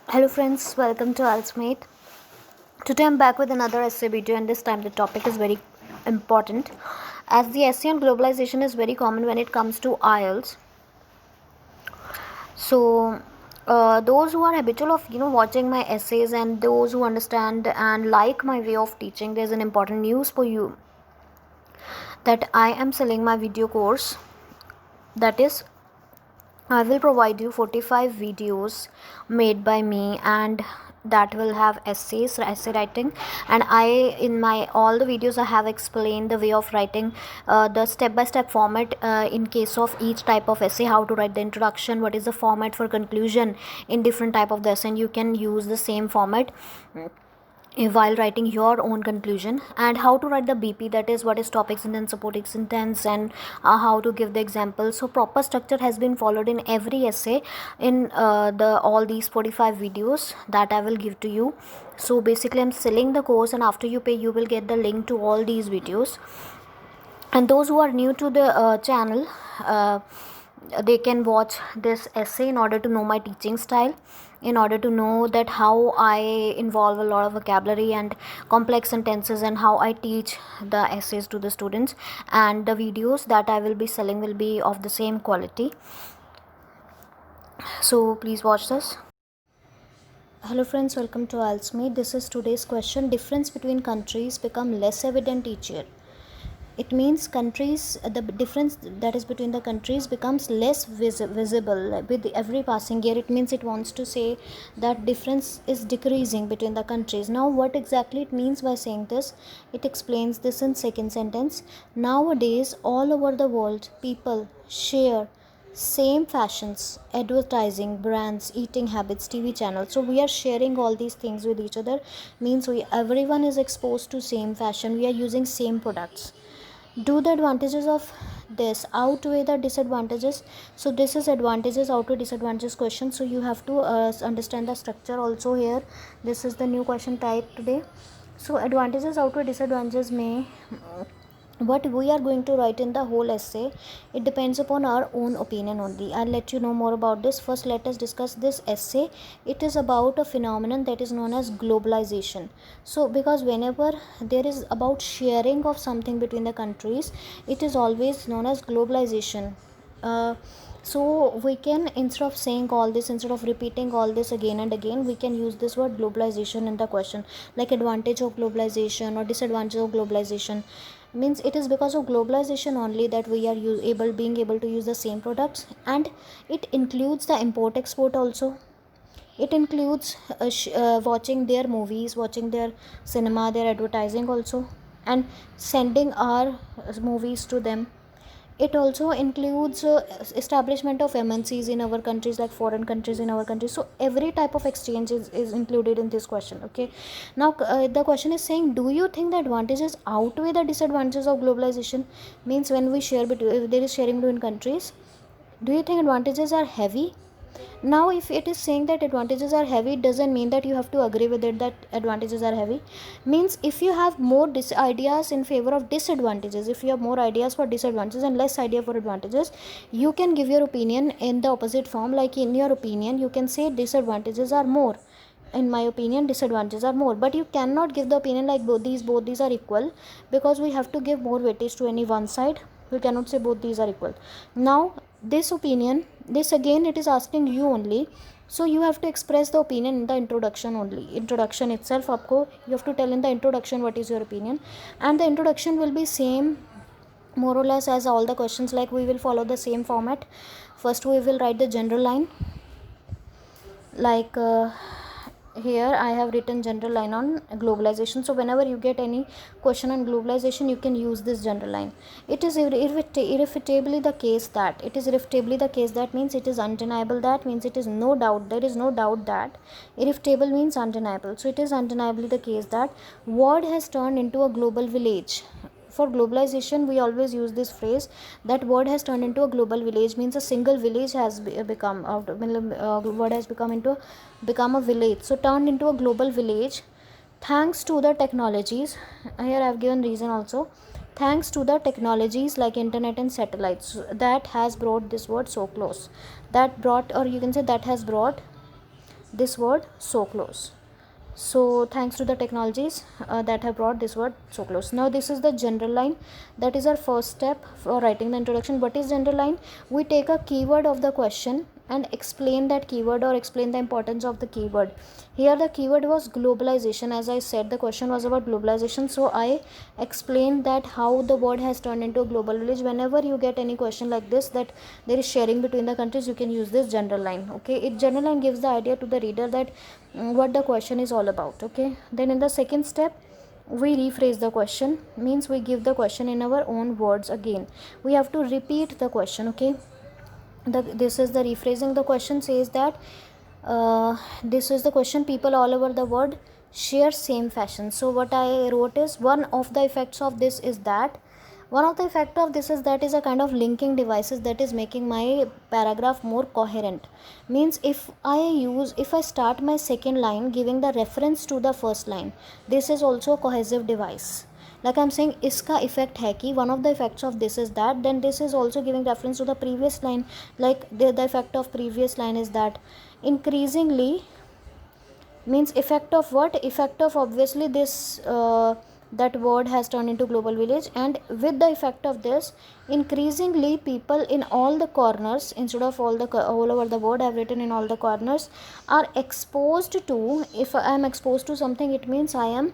Hello friends, welcome to Ultimate. Today I'm back with another essay video, and this time the topic is very important as the essay on globalization is very common when it comes to IELTS. So those who are habitual of watching my essays and those who understand and like my way of teaching, there's an important news for you that I am selling my video course. That is, I will provide you 45 videos made by me, and that will have essay writing. And I, in my all the videos, I have explained the way of writing, the step by step format in case of each type of essay, how to write the introduction, what is the format for conclusion in different type of the essay, and you can use the same format while writing your own conclusion, and how to write the BP, that is what is topic sentence, supporting sentence, and how to give the example. So proper structure has been followed in every essay in the all these 45 videos that I will give to you. So basically I'm selling the course, and after you pay you will get the link to all these videos. And those who are new to the channel, they can watch this essay in order to know my teaching style, in order to know that how I involve a lot of vocabulary and complex sentences, and how I teach the essays to the students. And the videos that I will be selling will be of the same quality, so please watch this. Hello friends, welcome to Alsmate. This is today's question: difference between countries become less evident each year. It means countries, the difference that is between the countries becomes less visible with every passing year. It means it wants to say that difference is decreasing between the countries. Now what exactly it means by saying this, it explains this in second sentence. Nowadays all over the world people share same fashions, advertising, brands, eating habits, TV channels. So we are sharing all these things with each other, means we everyone is exposed to same fashion, we are using same products. Do the advantages of this outweigh the disadvantages? So this is advantages outweigh disadvantages question. So you have to understand the structure also here. This is the new question type today. So advantages outweigh disadvantages may, what we are going to write in the whole essay, it depends upon our own opinion only. I'll let you know more about this. First let us discuss this essay. It is about a phenomenon that is known as globalization. So because whenever there is about sharing of something between the countries, it is always known as globalization. So we can, instead of saying all this, instead of repeating all this again and again, we can use this word globalization in the question, like advantage of globalization or disadvantage of globalization. Means it is because of globalization only that we are being able to use the same products. And it includes the import export also. It includes watching their movies, watching their cinema, their advertising also, and sending our movies to them. It also includes establishment of MNCs in our countries, like foreign countries in our countries. So every type of exchange is included in this question. Okay, now the question is saying, do you think the advantages outweigh the disadvantages of globalization? Means when we share between, if there is sharing between countries, do you think advantages are heavy? Now if it is saying that advantages are heavy, it doesn't mean that you have to agree with it that advantages are heavy. Means if you have more ideas in favor of disadvantages, if you have more ideas for disadvantages and less idea for advantages, you can give your opinion in the opposite form. Like in your opinion you can say disadvantages are more, in my opinion disadvantages are more. But you cannot give the opinion like both these are equal, because we have to give more weightage to any one side. We cannot say both these are equal. Now this opinion, this again it is asking you only, so you have to express the opinion in the introduction only. Introduction itself आपको, you have to tell in the introduction what is your opinion, and the introduction will be same more or less as all the questions. Like we will follow the same format. First we will write the general line, like here I have written general line on globalization. So whenever you get any question on globalization, you can use this general line. It is irrefutably the case that, it is irrefutably the case that means it is undeniable, that means it is no doubt, there is no doubt that. Irrefutable means undeniable. So it is undeniably the case that world has turned into a global village. For globalization we always use this phrase, that word has turned into a global village, means a single village has become word has become a village. So turned into a global village thanks to the technologies. Here I have given reason also. Thanks to the technologies like internet and satellites, that has brought this word so close, that brought, or you can say that has brought this word so close. So thanks to the technologies that have brought this word so close. Now this is the general line. That is our first step for writing the introduction. What is general line? We take a keyword of the question and explain that keyword, or explain the importance of the keyword. Here the keyword was globalization. As I said, the question was about globalization, so I explained that how the world has turned into a global village. Whenever you get any question like this, that there is sharing between the countries, you can use this general line. Okay, it general line gives the idea to the reader that what the question is all about. Okay, then in the second step, we rephrase the question, means we give the question in our own words. Again, we have to repeat the question. Okay, this is the rephrasing. The question says that this is the question: people all over the world share same fashion. So what I wrote is, one of the effects of this is that is a kind of linking devices that is making my paragraph more coherent. Means if I start my second line giving the reference to the first line, this is also a cohesive device. Like I'm saying, iska effect hai ki, one of the effects of this is that, then this is also giving reference to the previous line. Like the effect of previous line is that. Increasingly means effect of what? Effect of obviously this that word has turned into global village, and with the effect of this, increasingly people in all the corners, instead of all over the world, I have written in all the corners, are exposed to. If I am exposed to something, it means I am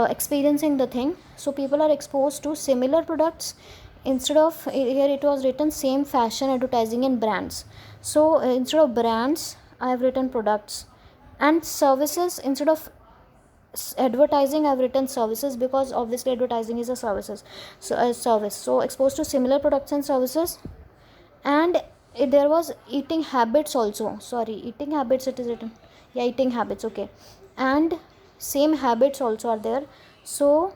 experiencing the thing. So people are exposed to similar products. Instead of, here it was written same fashion advertising in brands. So instead of brands, I have written products. And services, instead of advertising, I've written services, because obviously advertising is a services, so a service. So exposed to similar products and services. And there was eating habits also. Sorry, eating habits it is written. Yeah, eating habits. Okay, and same habits also are there. So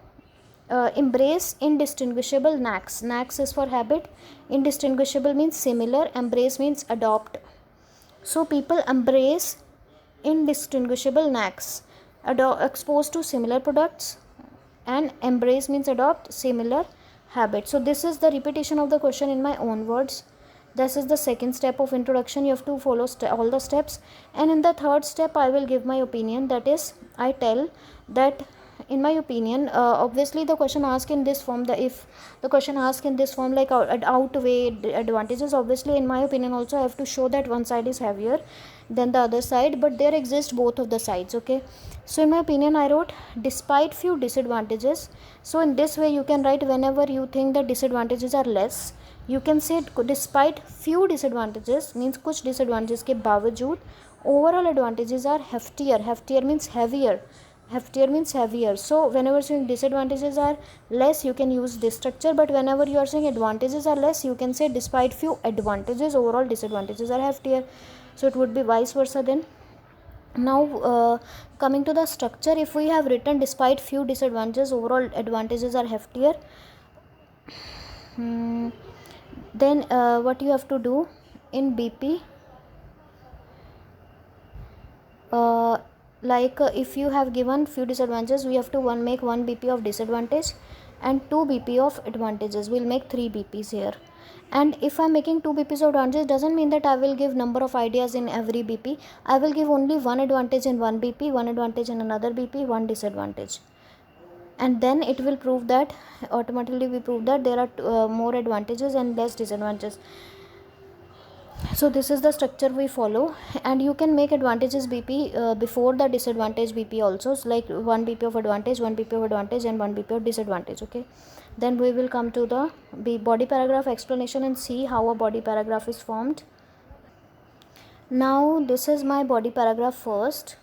embrace indistinguishable knacks. Knacks is for habit. Indistinguishable means similar. Embrace means adopt. So people embrace indistinguishable knacks, exposed to similar products, and embrace means adopt similar habits. So this is the repetition of the question in my own words. This is the second step of introduction. You have to follow all the steps. And in the third step, I will give my opinion. That is, I tell that in my opinion, obviously the question asked in this form, if the question asked in this form like outweigh advantages, obviously in my opinion also I have to show that one side is heavier than the other side, but there exist both of the sides. Okay, so in my opinion I wrote despite few disadvantages. So in this way you can write, whenever you think the disadvantages are less, you can say despite few disadvantages, means kuch disadvantages के बावजूद overall advantages are heftier. Heftier means heavier. Heftier means heavier. So whenever saying disadvantages are less, you can use this structure, but whenever you are saying advantages are less, you can say despite few advantages, overall disadvantages are heftier. So it would be vice versa then. Now coming to the structure, if we have written despite few disadvantages, overall advantages are heftier, then what you have to do in BP, if you have given few disadvantages, we have to make 1 BP of disadvantage and 2 BP of advantages. We'll make 3 BPs here. And if I'm making 2 BPs of advantages, doesn't mean that I will give number of ideas in every BP. I will give only one advantage in one BP, one advantage in another BP, one disadvantage. And then it will prove that, automatically we prove that there are more advantages and less disadvantages. So this is the structure we follow, and you can make advantages BP before the disadvantage BP also. So like 1 BP of advantage, 1 BP of advantage, and 1 BP of disadvantage. Okay, then we will come to the body paragraph explanation and see how a body paragraph is formed. Now this is my body paragraph. First,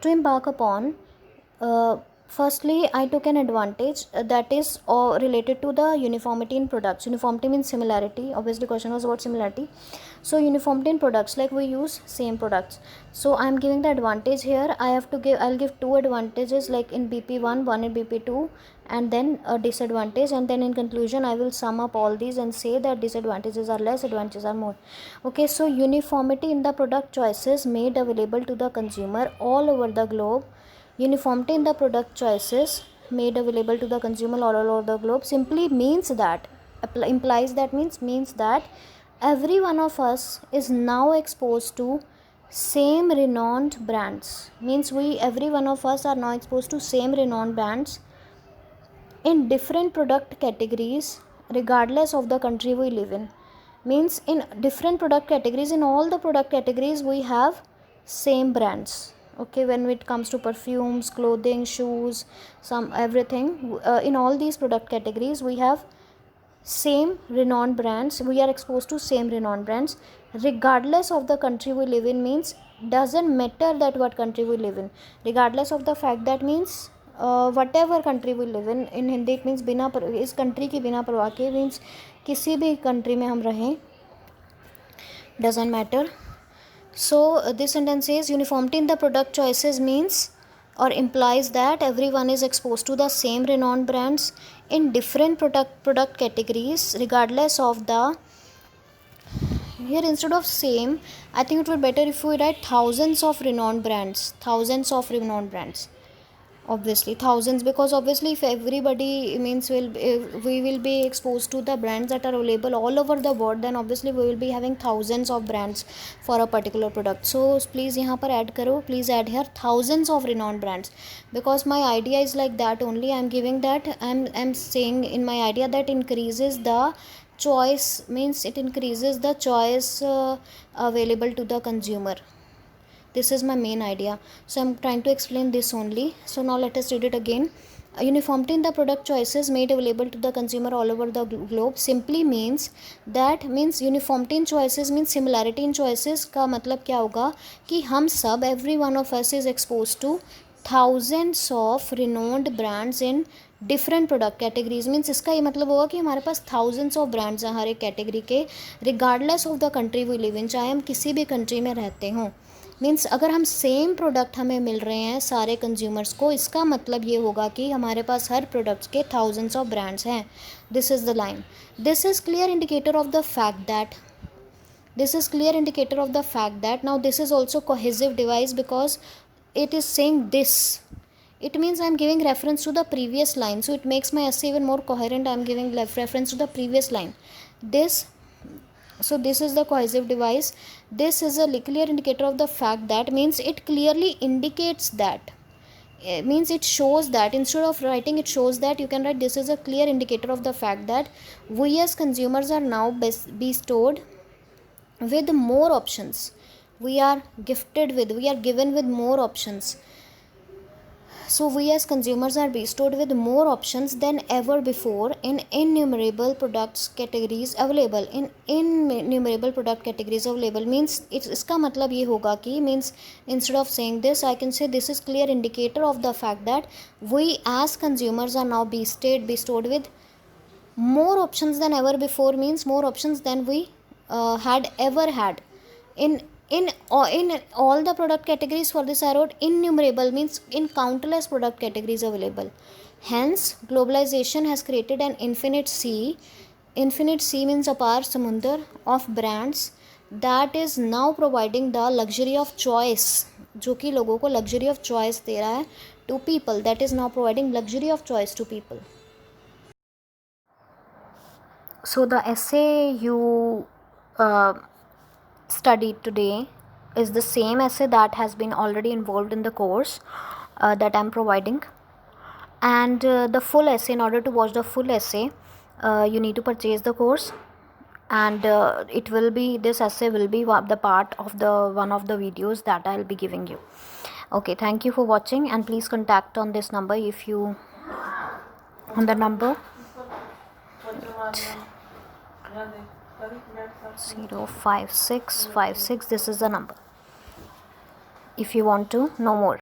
to embark upon, firstly I took an advantage that is related to the uniformity in products. Uniformity means similarity. Obviously question was about similarity. So uniformity in products, like we use same products. So I am giving the advantage here. I'll give 2 advantages, like in BP1, 1 in BP2, and then a disadvantage, and then in conclusion I will sum up all these and say that disadvantages are less, advantages are more. Okay, so uniformity in the product choices made available to the consumer all over the globe. Uniformity in the product choices made available to the consumer all over the globe simply means that, means that every one of us is now exposed to same renowned brands, means every one of us are now exposed to same renowned brands in different product categories regardless of the country we live in. Means in different product categories, in all the product categories we have same brands. Okay, when it comes to perfumes, clothing, shoes, some everything, in all these product categories we have same renowned brands. We are exposed to same renowned brands regardless of the country we live in. Means doesn't matter that what country we live in, regardless of the fact that means whatever country we live in Hindi it means बिना इस country की बिना परवाह के, means किसी भी country में हम रहें, doesn't matter. So this sentence says uniformity in the product choices means or implies that everyone is exposed to the same renowned brands in different product categories regardless of the, here instead of same I think it would better if we write thousands of renowned brands, obviously thousands, because obviously if everybody means we will be exposed to the brands that are available all over the world, then obviously we will be having thousands of brands for a particular product. So please यहाँ पर add करो, please add here thousands of renowned brands, because my idea is like that only. I'm giving that, I'm saying in my idea that increases the choice, means it increases the choice available to the consumer. This is my main idea, so I'm trying to explain this only. So now let us read it again. Uniformity in the product choices made available to the consumer all over the globe simply means that, means uniformity in choices means similarity in choices का मतलब क्या होगा कि हम सब, every one of us is exposed to thousands of renowned brands in different product categories. Means इसका ये मतलब होगा कि हमारे पास थाउजेंड्स ऑफ ब्रांड्स हैं हर एक कैटेगरी के, regardless of the country we live in, चाहे हम किसी भी कंट्री में रहते हों. मीन्स अगर हम सेम प्रोडक्ट हमें मिल रहे हैं सारे कंज्यूमर्स को, इसका मतलब ये होगा कि हमारे पास हर प्रोडक्ट्स के थाउजेंड्स ऑफ ब्रांड्स हैं. This is the line. This is clear indicator of the fact that, this is clear indicator of the fact that, now this is also cohesive device because it is saying this, it means I am giving reference to the previous line, so it makes my essay even more coherent. I am giving reference to the previous line. This, so this is the cohesive device. This is a clear indicator of the fact that, means it clearly indicates that, means it shows that, instead of writing it shows that, you can write this is a clear indicator of the fact that we as consumers are now bestowed with more options. We are given with more options. So we as consumers are bestowed with more options than ever before in innumerable products categories available. Means इसका मतलब ये होगा कि, means instead of saying this I can say this is clear indicator of the fact that we as consumers are now bestowed with more options than ever before. Means more options than we had ever had in all the product categories. For this I wrote innumerable, means in countless product categories available. Hence globalization has created an infinite sea means अपार समुंदर of brands that is now providing the luxury of choice, जो कि लोगों को luxury of choice दे रहा है to people, that is now providing luxury of choice to people. So the essay you studied today is the same essay that has been already involved in the course that I am providing, and the full essay, in order to watch the full essay you need to purchase the course, and it will be, this essay will be the part of the one of the videos that I will be giving you. Okay, thank you for watching, and please contact on this number if you, on the number 05656, this is the number if you want to know more.